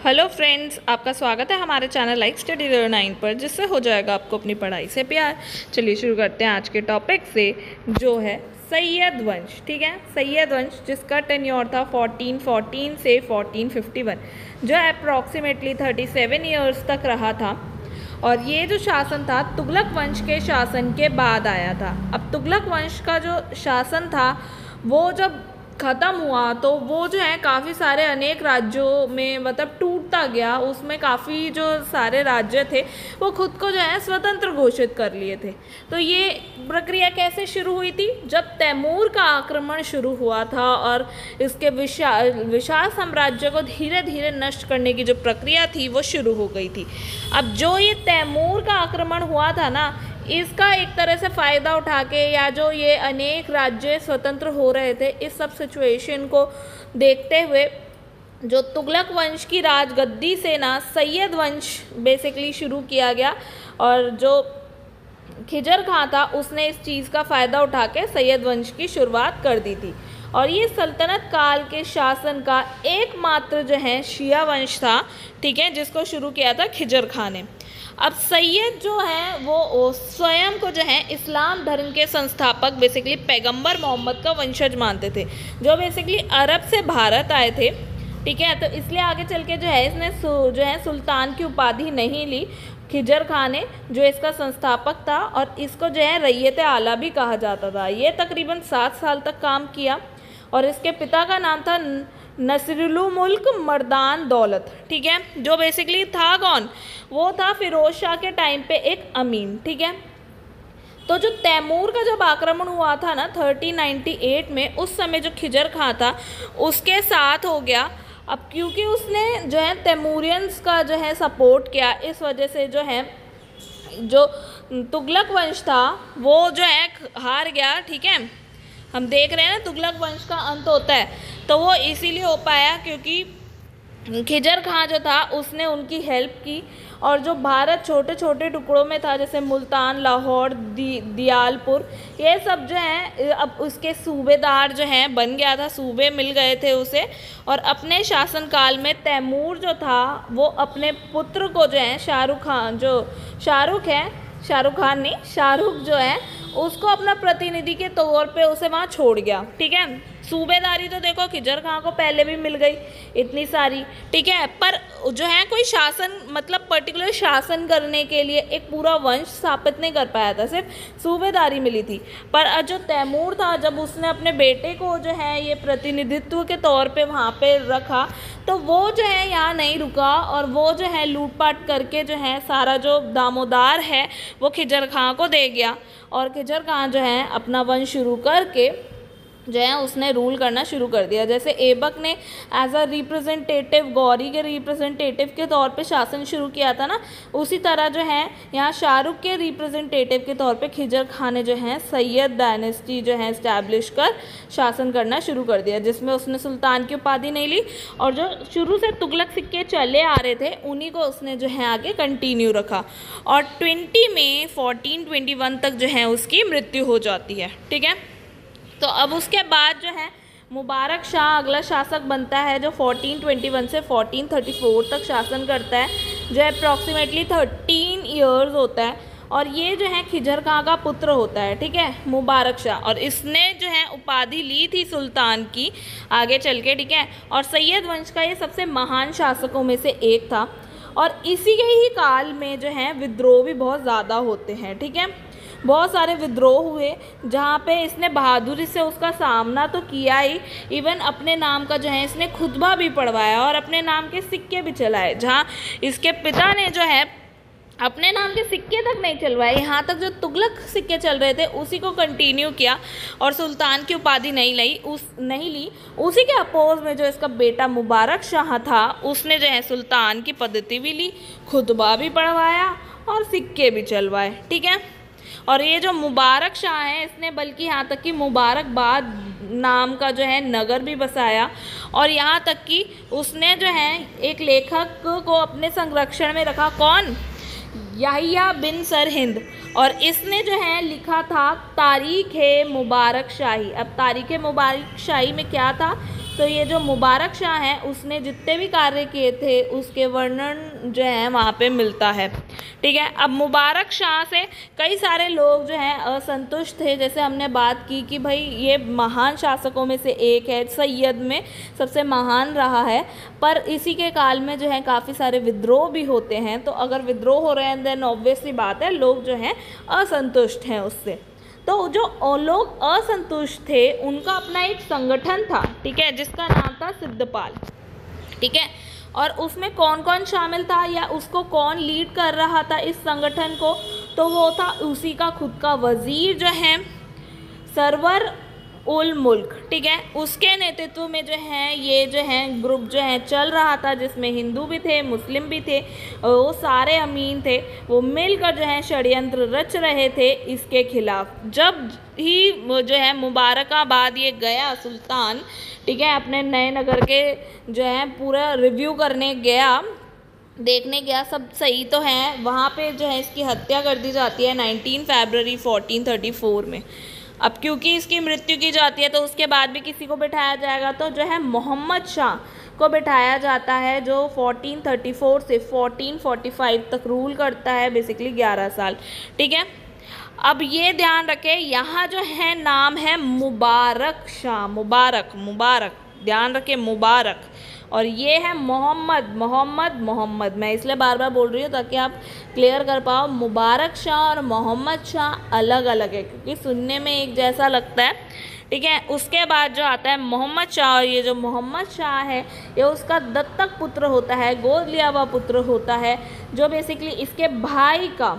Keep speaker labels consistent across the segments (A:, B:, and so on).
A: Hello friends, आपका स्वागत है हमारे चैनल लाइक स्टडी 09 पर, जिससे हो जाएगा आपको अपनी पढ़ाई से प्यार। चलिए शुरू करते हैं आज के टॉपिक से, जो है सैयद वंश। ठीक है, सैयद वंश जिसका टेन्योर था 1414 से 1451, जो अप्रॉक्सीमेटली 37 ईयर्स तक रहा था। और ये जो शासन था तुगलक वंश के शासन के बाद आया था। अब तुगलक वंश का जो शासन था वो जब ख़त्म हुआ तो वो जो है काफ़ी सारे अनेक राज्यों में मतलब टूटता गया। उसमें काफ़ी जो सारे राज्य थे वो खुद को जो है स्वतंत्र घोषित कर लिए थे। तो ये प्रक्रिया कैसे शुरू हुई थी? जब तैमूर का आक्रमण शुरू हुआ था और इसके विशाल साम्राज्य को धीरे धीरे नष्ट करने की जो प्रक्रिया थी वो शुरू हो गई थी। अब जो ये तैमूर का आक्रमण हुआ था ना, इसका एक तरह से फ़ायदा उठा के, या जो ये अनेक राज्य स्वतंत्र हो रहे थे, इस सब सिचुएशन को देखते हुए जो तुगलक वंश की राजगद्दी से ना सैयद वंश बेसिकली शुरू किया गया। और जो खिजर खां था उसने इस चीज़ का फ़ायदा उठा के सैयद वंश की शुरुआत कर दी थी। और ये सल्तनत काल के शासन का एकमात्र जो है शिया वंश था, ठीक है, जिसको शुरू किया था खिजर खां ने। अब सैयद जो है वो स्वयं को जो है इस्लाम धर्म के संस्थापक बेसिकली पैगंबर मोहम्मद का वंशज मानते थे, जो बेसिकली अरब से भारत आए थे। ठीक है, तो इसलिए आगे चल के जो है इसने जो है सुल्तान की उपाधि नहीं ली खिजर खां ने, जो इसका संस्थापक था। और इसको जो है रैयत आला भी कहा जाता था। ये तकरीबन 7 साल तक काम किया। और इसके पिता का नाम था नसीरुल मुल्क मर्दान दौलत। ठीक है, जो बेसिकली था कौन? वो था फिरोज शाह के टाइम पे एक अमीन। ठीक है, तो जो तैमूर का जब आक्रमण हुआ था ना 1398 में, उस समय जो खिजर खां था उसके साथ हो गया। अब क्योंकि उसने जो है तैमूरियंस का जो है सपोर्ट किया, इस वजह से जो है जो तुगलक वंश था वो जो है हार गया। ठीक है, हम देख रहे हैं ना तुगलक वंश का अंत होता है, तो वो इसीलिए हो पाया क्योंकि खिजर खां जो था उसने उनकी हेल्प की। और जो भारत छोटे छोटे टुकड़ों में था, जैसे मुल्तान, लाहौर, दियालपुर, ये सब जो है अब उसके सूबेदार जो हैं बन गया था, सूबे मिल गए थे उसे। और अपने शासनकाल में तैमूर जो था वो अपने पुत्र को जो है शाहरुख जो है उसको अपना प्रतिनिधि के तौर पे उसे वहाँ छोड़ गया। ठीक है, सूबेदारी तो देखो खिजर खां को पहले भी मिल गई इतनी सारी। ठीक है, पर जो है कोई शासन मतलब पर्टिकुलर शासन करने के लिए एक पूरा वंश स्थापित नहीं कर पाया था, सिर्फ सूबेदारी मिली थी। पर जो तैमूर था, जब उसने अपने बेटे को जो है ये प्रतिनिधित्व के तौर पे वहाँ पे रखा, तो वो जो है यहाँ नहीं रुका और वो जो है लूटपाट करके जो है सारा जो दामोदार है वो खिजर खां को दे गया। और खिजर खां जो है अपना वंश शुरू करके जो है उसने रूल करना शुरू कर दिया। जैसे ऐबक ने एज अ रिप्रेजेंटेटिव, गौरी के रिप्रेजेंटेटिव के तौर पे शासन शुरू किया था ना, उसी तरह जो है यहाँ शाहरुख के रिप्रेजेंटेटिव के तौर पे खिजर खां ने जो है सैयद डायनेस्टी जो है इस्टेब्लिश कर शासन करना शुरू कर दिया, जिसमें उसने सुल्तान की उपाधि नहीं ली। और जो शुरू से तुगलक सिक्के चले आ रहे थे उन्हीं को उसने जो है आगे कंटिन्यू रखा। और 20 मई 1421 तक जो है उसकी मृत्यु हो जाती है। ठीक है, तो अब उसके बाद जो है मुबारक शाह अगला शासक बनता है, जो 1421 से 1434 तक शासन करता है, जो अप्रॉक्सीमेटली 13 ईयर्स होता है। और ये जो है खिजर खां का पुत्र होता है। ठीक है, मुबारक शाह, और इसने जो है उपाधि ली थी सुल्तान की आगे चल के। ठीक है, और सैयद वंश का ये सबसे महान शासकों में से एक था। और इसी के ही काल में जो है विद्रोह भी बहुत ज़्यादा होते हैं। ठीक है, बहुत सारे विद्रोह हुए जहाँ पे इसने बहादुरी से उसका सामना तो किया ही, इवन अपने नाम का जो है इसने खुतबा भी पढ़वाया और अपने नाम के सिक्के भी चलाए। जहाँ इसके पिता ने जो है अपने नाम के सिक्के तक नहीं चलवाए, यहाँ तक जो तुगलक सिक्के चल रहे थे उसी को कंटिन्यू किया और सुल्तान की उपाधि नहीं ली। उसी के अपोज में जो इसका बेटा मुबारक शाह था उसने जो है सुल्तान की पद्धति भी ली, खुतबा भी पढ़वाया और सिक्के भी चलवाए। ठीक है, और ये जो मुबारक शाह है इसने बल्कि यहाँ तक कि मुबारकबाद नाम का जो है नगर भी बसाया। और यहाँ तक कि उसने जो है एक लेखक को अपने संरक्षण में रखा, कौन? याहिया बिन सरहिंद। और इसने जो है लिखा था तारीख़ मुबारक शाही। अब तारीख़ मुबारक शाही में क्या था तो ये जो मुबारक शाह है उसने जितने भी कार्य किए थे उसके वर्णन जो है वहाँ पे मिलता है। ठीक है, अब मुबारक शाह से कई सारे लोग जो हैं असंतुष्ट थे। जैसे हमने बात की कि भाई ये महान शासकों में से एक है, सैयद में सबसे महान रहा है, पर इसी के काल में जो है काफ़ी सारे विद्रोह भी होते हैं। तो अगर विद्रोह हो रहे हैं देन ऑब्वियसली बात है लोग जो हैं असंतुष्ट हैं उससे। तो जो लोग असंतुष्ट थे उनका अपना एक संगठन था, ठीक है, जिसका नाम था सिद्धपाल। ठीक है, और उसमें कौन कौन शामिल था या उसको कौन लीड कर रहा था इस संगठन को, तो वो था उसी का खुद का वज़ीर जो है सरवर उल मुल्क। ठीक है, उसके नेतृत्व में जो है ये जो है ग्रुप जो है चल रहा था, जिसमें हिंदू भी थे, मुस्लिम भी थे, वो सारे अमीन थे, वो मिलकर जो है षड्यंत्र रच रहे थे इसके खिलाफ। जब ही वो जो है मुबारकाबाद ये गया सुल्तान, ठीक है, अपने नए नगर के जो है पूरा रिव्यू करने गया, देखने गया सब सही तो है, वहाँ पे जो है इसकी हत्या कर दी जाती है 19 फरवरी 1434 में। अब क्योंकि इसकी मृत्यु की जाती है तो उसके बाद भी किसी को बिठाया जाएगा, तो जो है मोहम्मद शाह को बिठाया जाता है, जो 1434 से 1445 तक रूल करता है, बेसिकली 11 साल। ठीक है, अब ये ध्यान रखें यहाँ जो है नाम है मुबारक शाह, मुबारक ध्यान रखें, मुबारक, और ये है मोहम्मद। मैं इसलिए बार बार बोल रही हूँ ताकि आप क्लियर कर पाओ, मुबारक शाह और मोहम्मद शाह अलग अलग है क्योंकि सुनने में एक जैसा लगता है। ठीक है, उसके बाद जो आता है मोहम्मद शाह, और ये जो मोहम्मद शाह है ये उसका दत्तक पुत्र होता है, गोद लिया हुआ पुत्र होता है, जो बेसिकली इसके भाई का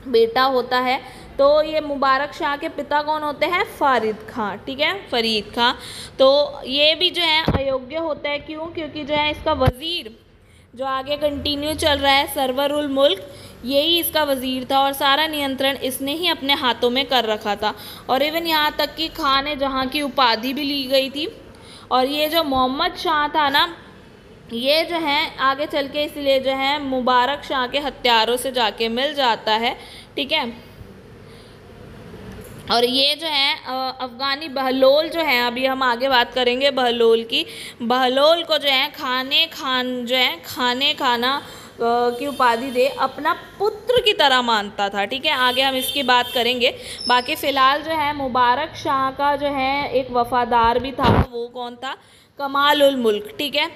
A: बेटा होता है। तो ये मुबारक शाह के पिता कौन होते हैं? फरीद खां। ठीक है, फरीद खां। तो ये भी जो है अयोग्य होता है, क्यों? क्योंकि जो है इसका वज़ीर जो आगे कंटिन्यू चल रहा है सरवर उल मुल्क, यही इसका वज़ीर था और सारा नियंत्रण इसने ही अपने हाथों में कर रखा था। और इवन यहाँ तक कि खां ने जहाँ की उपाधि भी ली गई थी। और ये जो मोहम्मद शाह था ना, ये जो है आगे चल के इसलिए जो है मुबारक शाह के हत्यारों से जाके मिल जाता है। ठीक है, और ये जो है अफ़गानी बहलोल जो है, अभी हम आगे बात करेंगे बहलोल की, बहलोल को जो है खाने खाना की उपाधि दे अपना पुत्र की तरह मानता था। ठीक है, आगे हम इसकी बात करेंगे। बाकी फ़िलहाल जो है मुबारक शाह का जो है एक वफ़ादार भी था, वो कौन था? कमाल उल मुल्क। ठीक है,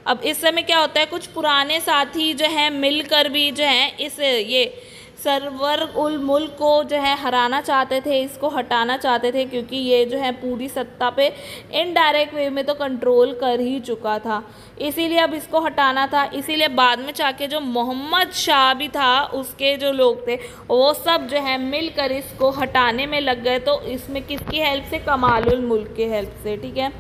A: अब इस समय क्या होता है, कुछ पुराने साथी जो है मिलकर भी जो है इस ये सरवर उल मुल्क को जो है हराना चाहते थे, इसको हटाना चाहते थे, क्योंकि ये जो है पूरी सत्ता पे इनडायरेक्ट वे में तो कंट्रोल कर ही चुका था, इसीलिए अब इसको हटाना था। इसीलिए बाद में जाके जो मोहम्मद शाह भी था, उसके जो लोग थे वो सब जो है मिलकर इसको हटाने में लग गए। तो इसमें किसकी हेल्प से? कमाल उल मुल्क की हेल्प से। ठीक है,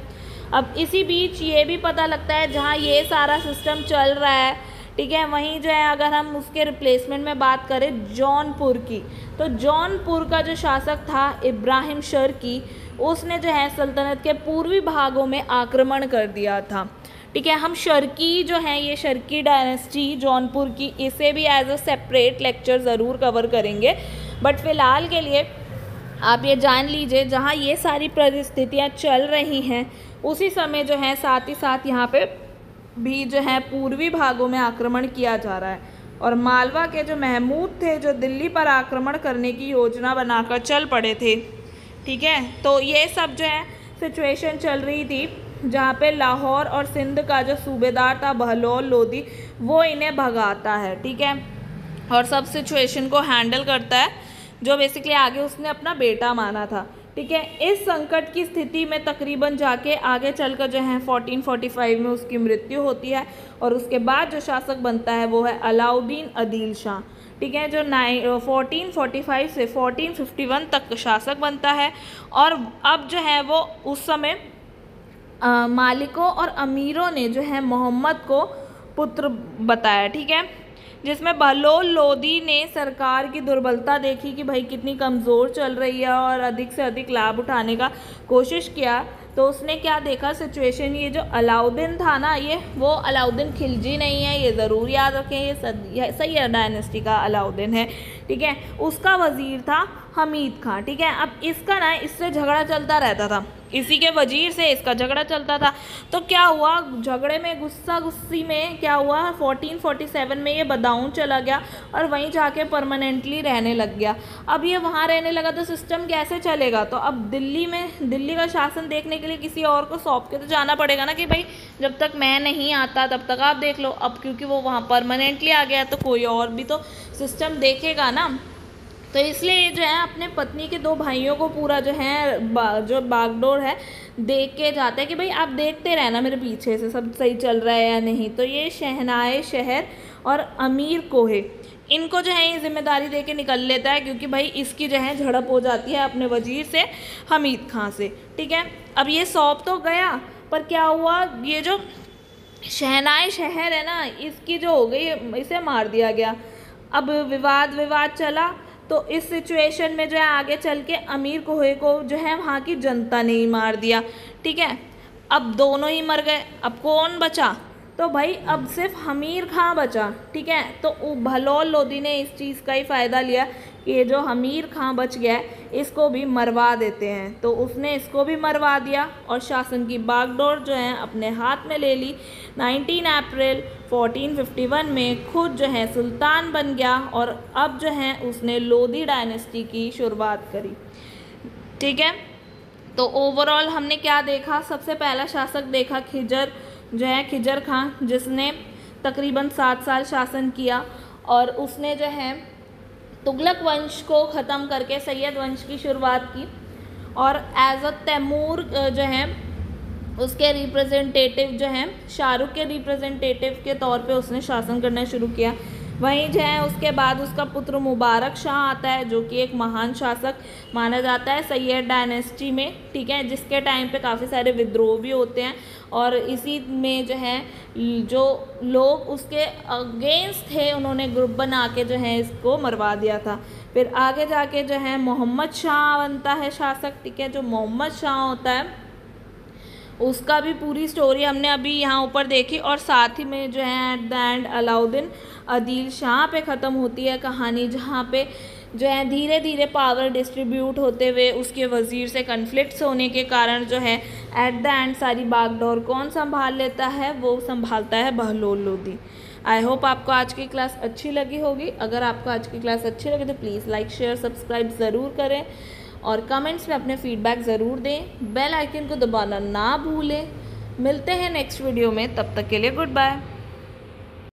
A: अब इसी बीच ये भी पता लगता है जहाँ ये सारा सिस्टम चल रहा है, ठीक है, वहीं जो है अगर हम उसके रिप्लेसमेंट में बात करें जौनपुर की, तो जौनपुर का जो शासक था इब्राहिम शर्की, उसने जो है सल्तनत के पूर्वी भागों में आक्रमण कर दिया था। ठीक है, हम शर्की जो है, ये शर्की डायनेस्टी जौनपुर की, इसे भी एज अ सेपरेट लेक्चर ज़रूर कवर करेंगे, बट फ़िलहाल के लिए आप ये जान लीजिए जहाँ ये सारी परिस्थितियाँ चल रही हैं उसी समय जो है साथ ही साथ यहाँ पे भी जो है पूर्वी भागों में आक्रमण किया जा रहा है। और मालवा के जो महमूद थे, जो दिल्ली पर आक्रमण करने की योजना बनाकर चल पड़े थे। ठीक है, तो ये सब जो है सिचुएशन चल रही थी, जहाँ पे लाहौर और सिंध का जो सूबेदार था बहलोल लोधी, वो इन्हें भगाता है। ठीक है, और सब सिचुएशन को हैंडल करता है, जो बेसिकली आगे उसने अपना बेटा माना था। ठीक है, इस संकट की स्थिति में तकरीबन जाके आगे चलकर जो है 1445 में उसकी मृत्यु होती है। और उसके बाद जो शासक बनता है वो है अलाउद्दीन आदिल शाह। ठीक है, जो 1445 से 1451 तक शासक बनता है। और अब जो है वो उस समय मालिकों और अमीरों ने जो है मोहम्मद को पुत्र बताया। ठीक है, जिसमें बहलोल लोधी ने सरकार की दुर्बलता देखी कि भाई कितनी कमज़ोर चल रही है और अधिक से अधिक लाभ उठाने का कोशिश किया। तो उसने क्या देखा सिचुएशन, ये जो अलाउद्दीन था ना, ये वो अलाउद्दीन खिलजी नहीं है, ये ज़रूर याद रखें, ये सैयद डायनेस्टी का अलाउद्दीन है। ठीक है, उसका वज़ीर था हमीद खां। ठीक है, अब इसका ना इससे झगड़ा चलता रहता था, इसी के वजीर से इसका झगड़ा चलता था। तो क्या हुआ, झगड़े में गुस्सा गुस्सी में क्या हुआ, 1447 में ये बदाऊं चला गया और वहीं जाके परमानेंटली रहने लग गया। अब ये वहाँ रहने लगा तो सिस्टम कैसे चलेगा, तो अब दिल्ली का शासन देखने के लिए किसी और को सौंप के तो जाना पड़ेगा ना कि भाई जब तक मैं नहीं आता तब तक आप देख लो। अब क्योंकि वो वहाँ परमानेंटली आ गया तो कोई और भी तो सिस्टम देखेगा ना। तो इसलिए जो है अपने पत्नी के 2 भाइयों को पूरा जो है जो बागडोर है देख के जाता है कि भाई आप देखते रहना मेरे पीछे से सब सही चल रहा है या नहीं। तो ये शहनाए शहर और अमीर कोहे इनको जो है ये जिम्मेदारी दे के निकल लेता है, क्योंकि भाई इसकी जो है झड़प हो जाती है अपने वजीर से हमीद खां से। ठीक है, अब ये सौंप तो गया, पर क्या हुआ, ये जो शहनाए शहर है ना इसकी जो हो गई, इसे मार दिया गया। अब विवाद चला, तो इस सिचुएशन में जो है आगे चल के अमीर कोहे को जो है वहाँ की जनता ने ही मार दिया। ठीक है, अब दोनों ही मर गए, अब कौन बचा, तो भाई अब सिर्फ हमीर खां बचा। ठीक है, तो बहलोल लोदी ने इस चीज़ का ही फ़ायदा लिया कि ये जो हमीर खां बच गया है इसको भी मरवा देते हैं, तो उसने इसको भी मरवा दिया और शासन की बागडोर जो है अपने हाथ में ले ली। 19 अप्रैल 1451 में खुद जो है सुल्तान बन गया और अब जो है उसने लोदी डायनेस्टी की शुरुआत करी। ठीक है, तो ओवरऑल हमने क्या देखा, सबसे पहला शासक देखा खिजर खां, जिसने तकरीबन 7 साल शासन किया और उसने जो है तुगलक वंश को ख़त्म करके सैयद वंश की शुरुआत की और एज अ तैमूर जो है उसके रिप्रेजेंटेटिव जो हैं शाहरुख के रिप्रेजेंटेटिव के तौर पे उसने शासन करना शुरू किया। वहीं जो है उसके बाद उसका पुत्र मुबारक शाह आता है जो कि एक महान शासक माना जाता है सैयद डायनेस्टी में। ठीक है, जिसके टाइम पे काफ़ी सारे विद्रोह भी होते हैं और इसी में जो है जो लोग उसके अगेंस्ट थे उन्होंने ग्रुप बना के जो है इसको मरवा दिया था। फिर आगे जाके जो है मोहम्मद शाह बनता है शासक। ठीक है, जो मोहम्मद शाह होता है उसका भी पूरी स्टोरी हमने अभी यहाँ ऊपर देखी और साथ ही में जो है at the end Alauddin Adil Shah पे ख़त्म होती है कहानी, जहाँ पे जो है धीरे धीरे पावर डिस्ट्रीब्यूट होते हुए उसके वज़ीर से कन्फ्लिक्ट्स होने के कारण जो है एट द एंड सारी बागडोर कौन संभाल लेता है, वो संभालता है बहलोल लोदी। आई होप आपको आज की क्लास अच्छी लगी होगी। अगर आपको आज की क्लास अच्छी लगी तो प्लीज़ लाइक शेयर सब्सक्राइब ज़रूर करें और कमेंट्स में अपने फीडबैक ज़रूर दें। बेल आइकन को दबाना ना भूलें। मिलते हैं नेक्स्ट वीडियो में, तब तक के लिए गुड बाय।